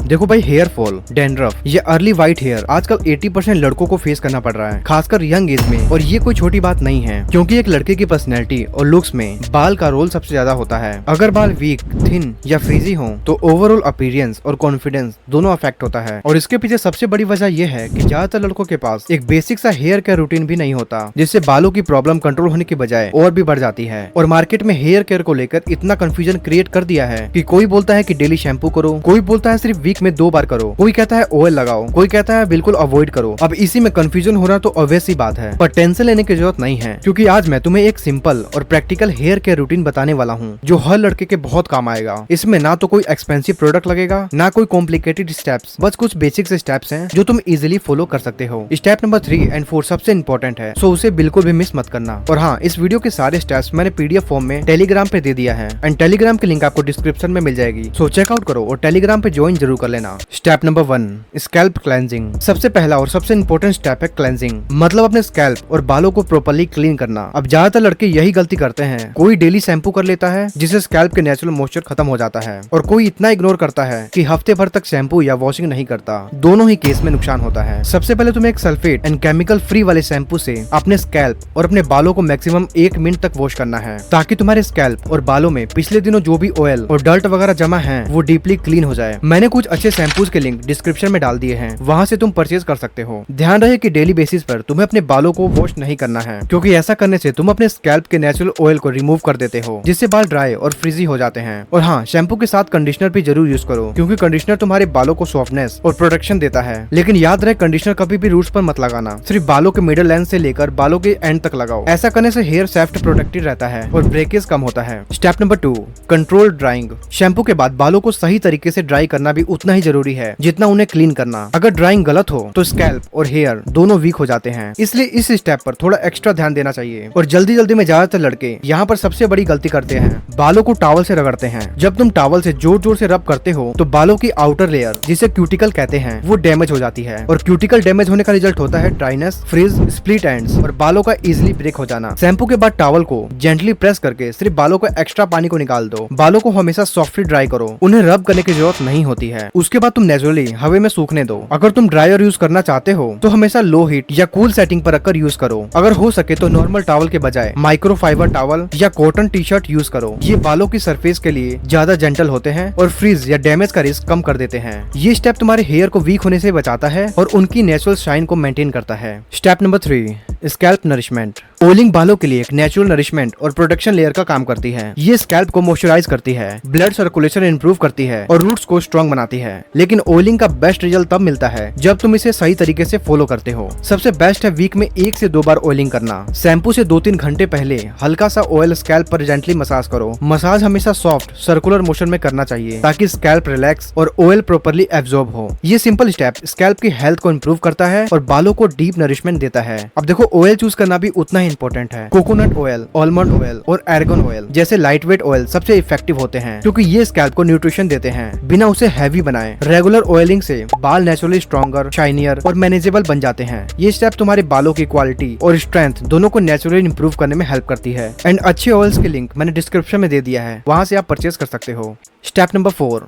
देखो भाई, hair fall, dandruff, ये अर्ली व्हाइट हेयर आजकल 80% लड़कों को फेस करना पड़ रहा है, खासकर यंग एज में। और ये कोई छोटी बात नहीं है, क्योंकि एक लड़के की पर्सनैलिटी और लुक्स में बाल का रोल सबसे ज्यादा होता है। अगर बाल वीक, थिन या फ्रीजी हो तो ओवरऑल अपीयरेंस और कॉन्फिडेंस दोनों अफेक्ट होता है। और इसके पीछे सबसे बड़ी वजह यह है कि ज्यादातर लड़कों के पास एक बेसिक सा हेयर केयर रूटीन भी नहीं होता, जिससे बालों की प्रॉब्लम कंट्रोल होने की बजाय और भी बढ़ जाती है। और मार्केट में हेयर केयर को लेकर इतना कंफ्यूजन क्रिएट कर दिया है कि कोई बोलता है कि डेली शैम्पू करो, कोई बोलता है सिर्फ वीक में 2 बार करो, कोई कहता है ऑयल लगाओ, कोई कहता है बिल्कुल अवॉइड करो। अब इसी में कंफ्यूजन हो रहा तो ऑब्वियस सी बात है, पर टेंशन लेने की जरूरत नहीं है, क्योंकि आज मैं तुम्हें एक सिंपल और प्रैक्टिकल हेयर केयर रूटीन बताने वाला हूँ जो हर लड़के के बहुत काम आएगा। इसमें ना तो कोई एक्सपेंसिव प्रोडक्ट लगेगा, ना कोई कॉम्प्लिकेटेड स्टेप्स, बस कुछ बेसिक से स्टेप्स हैं जो तुम इजीली फॉलो कर सकते हो। स्टेप नंबर 3 और 4 सबसे इंपॉर्टेंट है, सो उसे बिल्कुल भी मिस मत करना। और हाँ, इस वीडियो के सारे स्टेप्स मैंने पीडीएफ फॉर्म में टेलीग्राम पे दे दिया है, एंड टेलीग्राम की लिंक आपको डिस्क्रिप्शन में मिल जाएगी, सो चेकआउट करो और टेलीग्राम पे ज्वाइन जरूर कर लेना। Step number 1, scalp cleansing. सबसे पहला और सबसे इंपॉर्टेंट स्टेप है क्लेंजिंग, मतलब अपने स्कैल्प और बालों को प्रॉपर्ली क्लीन करना। अब ज्यादातर लड़के यही गलती करते हैं, कोई डेली शैम्पू कर लेता है जिससे स्कैल्प के नेचुरल मॉइस्चर खत्म हो जाता है, और कोई इतना इग्नोर करता है कि हफ्ते भर तक शैम्पू या वॉशिंग नहीं करता। दोनों ही केस में नुकसान होता है। सबसे पहले तुम्हें एक सल्फेट एंड केमिकल फ्री वाले शैम्पू से अपने स्कैल्प और अपने बालों को मैक्सिमम 1 मिनट तक वॉश करना है, ताकि तुम्हारे स्कैल्प और बालों में पिछले दिनों जो भी ऑयल और डर्ट वगैरह जमा है वो डीपली क्लीन हो जाए। मैंने कुछ अच्छे शैम्पूज के लिंक डिस्क्रिप्शन में डाल दिए हैं, वहाँ से तुम परचेज कर सकते हो। ध्यान रहे कि डेली बेसिस पर तुम्हें अपने बालों को वॉश नहीं करना है, क्योंकि ऐसा करने से तुम अपने स्कैल्प के नेचुरल ऑयल को रिमूव कर देते हो, जिससे बाल ड्राई और फ्रीजी हो जाते हैं। और हाँ, शैम्पू के साथ कंडीशनर भी जरूर यूज करो, क्योंकि कंडीशनर तुम्हारे बालों को सॉफ्टनेस और प्रोटेक्शन देता है। लेकिन याद रहे, कंडीशनर कभी भी रूट्स पर मत लगाना, सिर्फ बालों के मिडल लेंथ से लेकर बालों के एंड तक लगाओ। ऐसा करने से हेयर सॉफ्ट प्रोटेक्टेड रहता है और ब्रेकेज कम होता है। Step number 2, control drawing. Shampoo के बाद बालों को सही तरीके से ड्राई करना भी उतना ही जरूरी है जितना उन्हें क्लीन करना। अगर ड्राइंग गलत हो तो स्कैल्प और हेयर दोनों वीक हो जाते हैं, इसलिए इस स्टेप पर थोड़ा एक्स्ट्रा ध्यान देना चाहिए। और जल्दी में ज्यादातर लड़के यहाँ पर सबसे बड़ी गलती करते हैं, बालों को टॉवल से रगड़ते हैं। जब तुम टॉवल से जोर से रब करते हो तो बालों की आउटर लेयर, जिसे क्यूटिकल कहते हैं, वो डैमेज हो जाती है, और क्यूटिकल डैमेज होने का रिजल्ट होता है ड्राइनेस, फ्रिज, स्प्लिट एंड्स और बालों का इजिली ब्रेक हो जाना। शैम्पू के बाद टॉवल को जेंटली प्रेस करके सिर्फ बालों को एक्स्ट्रा पानी को निकाल दो। बालों को हमेशा सॉफ्टली ड्राई करो, उन्हें रब करने की जरूरत नहीं होती है। उसके बाद तुम नेचुरली हवा में सूखने दो। अगर तुम ड्रायर यूज करना चाहते हो तो हमेशा लो हीट या कूल सेटिंग पर रखकर यूज करो। अगर हो सके तो नॉर्मल टॉवल के बजाय माइक्रोफाइबर टॉवल या कॉटन टी शर्ट यूज करो। ये बालों की सरफेस के लिए ज्यादा जेंटल होते हैं और फ्रीज या डैमेज का रिस्क कम कर देते हैं। ये स्टेप तुम्हारे हेयर को वीक होने से बचाता है और उनकी नेचुरल शाइन को मेंटेन करता है। Step number 3, scalp nourishment. Oiling बालों के लिए एक नेचुरल नरिशमेंट और प्रोटेक्शन लेयर का काम करती है। ये स्कैल्प को मॉइस्चराइज करती है, ब्लड सर्कुलेशन इंप्रूव करती है और रूट्स को स्ट्रॉन्ग बनाती है। लेकिन ऑयलिंग का बेस्ट रिजल्ट तब मिलता है जब तुम इसे सही तरीके से फॉलो करते हो। सबसे बेस्ट है वीक में 1 से 2 बार ऑयलिंग करना। शैम्पू से 2-3 घंटे पहले हल्का सा ऑयल स्कैल्प पर जेंटली मसाज करो। मसाज हमेशा सॉफ्ट सर्कुलर मोशन में करना चाहिए, ताकि स्कैल्प रिलैक्स और ऑयल प्रॉपर्ली एब्जॉर्ब हो। ये सिंपल स्टेप स्कैल्प की हेल्थ को इंप्रूव करता है और बालों को डीप नरिशमेंट देता है। अब देखो, ऑयल चूज करना भी उतना ही इंपॉर्टेंट है। कोकोनट ऑयल, आलमंड ऑयल और एर्गन ऑयल जैसे लाइटवेट ऑयल सबसे इफेक्टिव होते हैं, क्योंकि ये स्कैल्प को न्यूट्रिशन देते हैं बिना उसे हैवी बनाए। रेगुलर ऑयलिंग से बाल नेचुरली स्ट्रॉन्गर, शाइनियर और मैनेजेबल बन जाते हैं। ये स्टेप तुम्हारे बालों की क्वालिटी और स्ट्रेंथ दोनों को नेचुरली इंप्रूव करने में हेल्प करती है। एंड अच्छे ऑयल्स के लिंक मैंने डिस्क्रिप्शन में दे दिया है, वहाँ से आप परचेज कर सकते हो। Step number 4,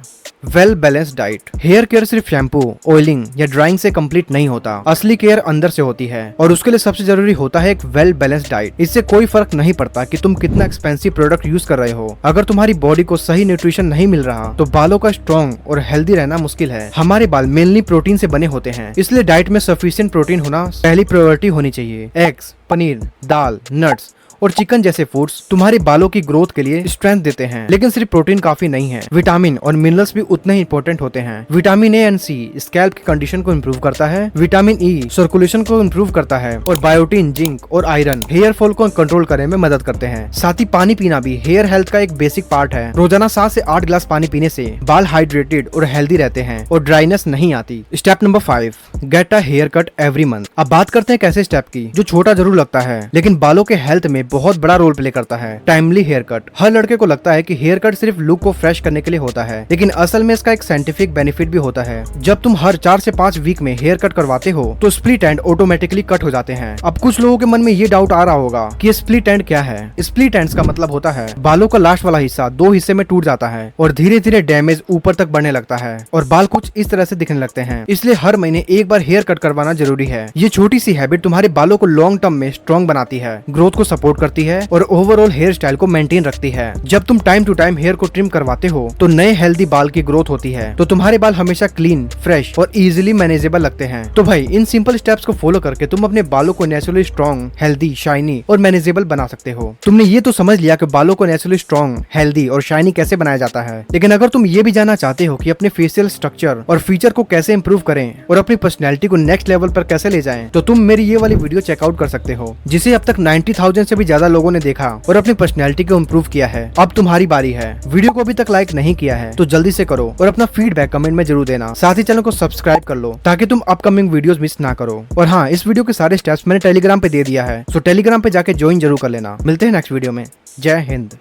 well balanced diet. Hair care सिर्फ शैम्पू, ऑयलिंग या ड्राइंग से कंप्लीट नहीं होता। असली केयर अंदर से होती है, और उसके लिए सबसे जरूरी होता है एक वेल बैलेंस्ड डाइट। इससे कोई फर्क नहीं पड़ता कि तुम कितना एक्सपेंसिव प्रोडक्ट यूज कर रहे हो। अगर तुम्हारी बॉडी को सही न्यूट्रिशन नहीं मिल रहा तो बालों का स्ट्रॉन्ग और हेल्दी रहना मुश्किल है। हमारे बाल मेनली प्रोटीन से बने होते हैं, इसलिए डाइट में सफिशिएंट प्रोटीन होना पहली प्रायोरिटी होनी चाहिए। एग्स, पनीर, दाल, नट्स और चिकन जैसे फूड्स तुम्हारे बालों की ग्रोथ के लिए स्ट्रेंथ देते हैं। लेकिन सिर्फ प्रोटीन काफी नहीं है, विटामिन और मिनरल्स भी उतने ही इंपॉर्टेंट होते हैं। Vitamin A and C scalp की कंडीशन को इंप्रूव करता है, विटामिन ई सर्कुलेशन को इंप्रूव करता है, और बायोटिन, जिंक और आयरन हेयर फॉल को कंट्रोल करने में मदद करते हैं। साथ ही पानी पीना भी हेयर हेल्थ का एक बेसिक पार्ट है। रोजाना 7 से 8 गिलास पानी पीने से बाल हाइड्रेटेड और हेल्दी रहते हैं और ड्राइनेस नहीं आती। Step number 5, get a hair cut every month. अब बात करते हैं कैसे स्टेप की, जो छोटा जरूर लगता है लेकिन बालों के हेल्थ में बहुत बड़ा रोल प्ले करता है। Timely hair cut. हर लड़के को लगता है कि हेयर कट सिर्फ लुक को फ्रेश करने के लिए होता है, लेकिन असल में इसका एक साइंटिफिक बेनिफिट भी होता है। जब तुम हर 4 से 5 वीक में हेयर कट करवाते हो तो स्प्लिट एंड ऑटोमेटिकली कट हो जाते हैं। अब कुछ लोगों के मन में ये डाउट आ रहा होगा कि स्प्लिट एंड क्या है। स्प्लिट एंड्स का मतलब होता है बालों का लास्ट वाला हिस्सा 2 हिस्से में टूट जाता है और धीरे धीरे डैमेज ऊपर तक बढ़ने लगता है और बाल कुछ इस तरह से दिखने लगते हैं। इसलिए हर महीने एक बार हेयर कट करवाना जरूरी है। ये छोटी सी हैबिट तुम्हारे बालों को लॉन्ग टर्म में स्ट्रॉन्ग बनाती है, ग्रोथ को सपोर्ट करती है और ओवरऑल हेयर स्टाइल को मेंटेन रखती है। जब तुम टाइम टू टाइम हेयर को ट्रिम करवाते हो तो नए हेल्दी बाल की ग्रोथ होती है, तो तुम्हारे बाल हमेशा क्लीन, फ्रेश और इजीली मैनेजेबल लगते हैं। तो भाई इन सिंपल स्टेप्स को फॉलो करके तुम अपने बालों को नेचुरली स्ट्रॉन्ग, हेल्दी, शाइनी और मैनेजेबल बना सकते हो। तुमने ये तो समझ लिया कि बालों को नेचुरली स्ट्रॉन्ग, हेल्दी और शाइनी कैसे बनाया जाता है, लेकिन अगर तुम ये भी जानना चाहते हो कि अपने फेशियल स्ट्रक्चर और फीचर को कैसे इंप्रूव करें और अपनी पर्सनैलिटी को नेक्स्ट लेवल पर कैसे ले जाएं, तो तुम मेरी ये वाली वीडियो चेकआउट कर सकते हो, जिसे अब तक 90,000 से भी ज्यादा लोगों ने देखा और अपनी पर्सनैलिटी को इम्प्रूव किया है। अब तुम्हारी बारी है। वीडियो को अभी तक लाइक नहीं किया है तो जल्दी से करो और अपना फीडबैक कमेंट में जरूर देना। साथ ही चैनल को सब्सक्राइब कर लो ताकि तुम अपकमिंग वीडियोस मिस ना करो। और हाँ, इस वीडियो के सारे स्टेप्स मैंने टेलीग्राम पे दे दिया है, सो टेलीग्राम पे जाके ज्वाइन जरूर कर लेना। मिलते हैं नेक्स्ट वीडियो में। जय हिंद।